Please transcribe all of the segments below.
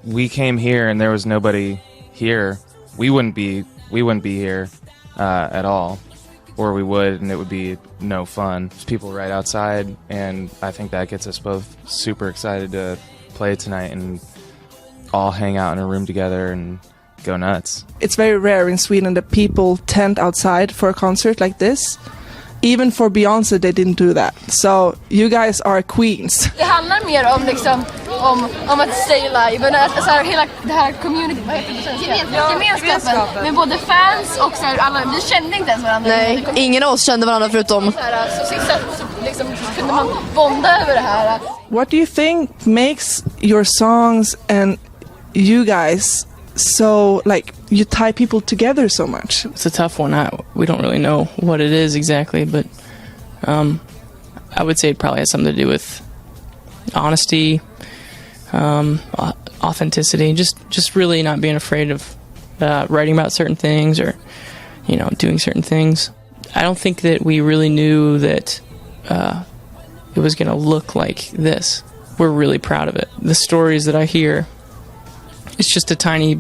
we came here and there was nobody here, we wouldn't be here at all, or we would, and it would be no fun. There's people right outside, and I think that gets us both super excited to play tonight and all hang out in a room together and go nuts. It's very rare in Sweden that people tent outside for a concert like this. Even for Beyoncé, they didn't do that. So you guys are queens. Det handlar mer om liksom om att stay alive, men så här, hela det här community, vad heter det? Gemenskapen med både fans och så här, alla. Vi kände inte ens varandra. Nej, ingen av oss kände varandra förutom. Så liksom kunde man bonda över det här. What do you think makes your songs and you guys so, like, you tie people together so much? It's a tough one. We don't really know what it is exactly, but I would say it probably has something to do with honesty, authenticity, just really not being afraid of writing about certain things or, doing certain things. I don't think that we really knew that it was going to look like this. We're really proud of it. The stories that I hear, it's just a tiny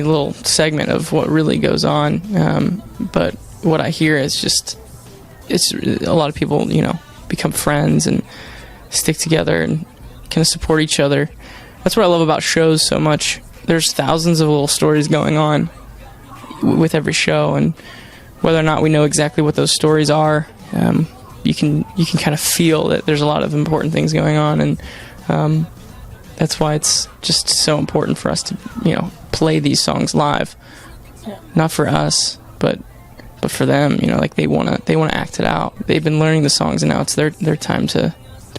little segment of what really goes on. But what I hear is it's a lot of people, become friends and stick together and kind of support each other. That's what I love about shows so much. There's thousands of little stories going on with every show, and whether or not we know exactly what those stories are, you can kind of feel that there's a lot of important things going on, and that's why it's just so important for us to, play these songs live. Not for us, but for them, like they want to act it out. They've been learning the songs, and now it's their time to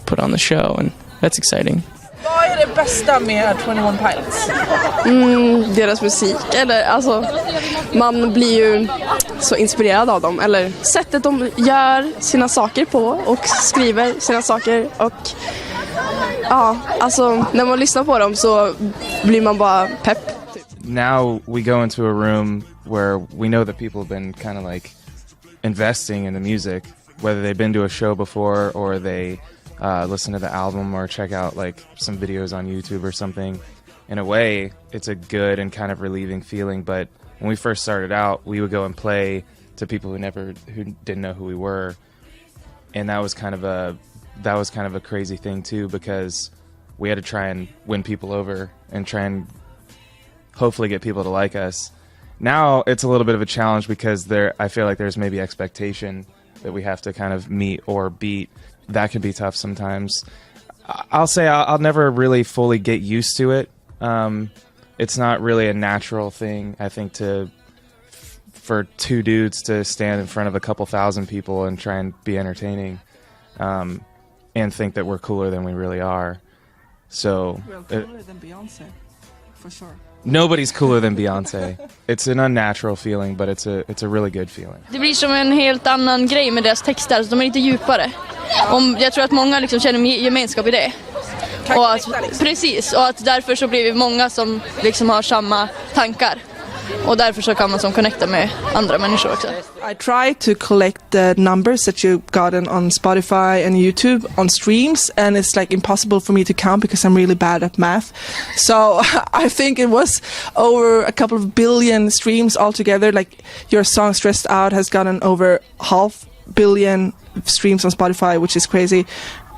put on the show, and that's exciting. Vad är det bästa med 21 Pilots? Deras musik, eller alltså man blir ju så inspirerad av dem, eller sättet de gör sina saker på och skriver sina saker, och ja, alltså när man lyssnar på dem så blir man bara pepp. Now we go into a room where we know that people have been kind of like investing in the music, whether they've been to a show before or they listen to the album or check out like some videos on YouTube or something. In a way, it's a good and kind of relieving feeling. But when we first started out, we would go and play to people who didn't know who we were, and that was kind of a crazy thing too, because we had to try and win people over and try and hopefully get people to like us. Now it's a little bit of a challenge because I feel like there's maybe expectation that we have to kind of meet or beat. That can be tough sometimes. I'll say I'll never really fully get used to it. It's not really a natural thing, I think, for two dudes to stand in front of a couple thousand people and try and be entertaining, and think that we're cooler than we really are. So Well, cooler than Beyoncé, for sure. Nobody's cooler than Beyoncé. It's an unnatural feeling, but it's a really good feeling. Det blir som en helt annan grej med deras texter, så de är lite djupare. Jag tror att många liksom känner gemenskap i det. Och att, precis, och att därför så blir vi många som liksom har samma tankar. Och därför så kan man som connecta med andra människor också. I try to collect the numbers that you've gotten on Spotify and YouTube on streams, and it's like impossible for me to count because I'm really bad at math. So I think it was over a couple of billion streams altogether. Like your song Stressed Out has gotten over 500 million streams on Spotify, which is crazy.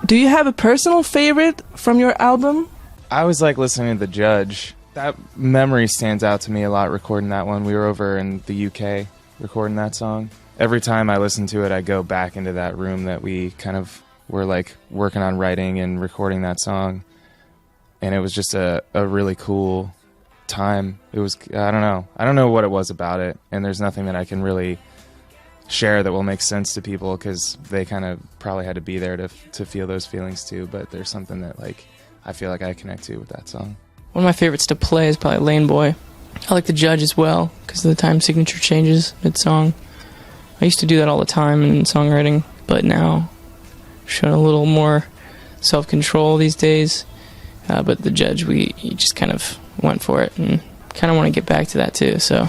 Do you have a personal favorite from your album? I was like listening to The Judge. That memory stands out to me a lot recording that one. We were over in the UK recording that song. Every time I listen to it, I go back into that room that we kind of were like working on writing and recording that song. And it was just a really cool time. It was, I don't know what it was about it. And there's nothing that I can really share that will make sense to people, because they kind of probably had to be there to feel those feelings too. But there's something that like I feel like I connect to with that song. One of my favorites to play is probably Lane Boy. I like The Judge as well because of the time signature changes mid-song. I used to do that all the time in songwriting, but now I'm showing a little more self-control these days. But The Judge, we just kind of went for it and kind of want to get back to that too. So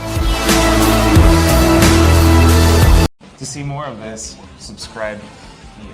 To see more of this, subscribe here.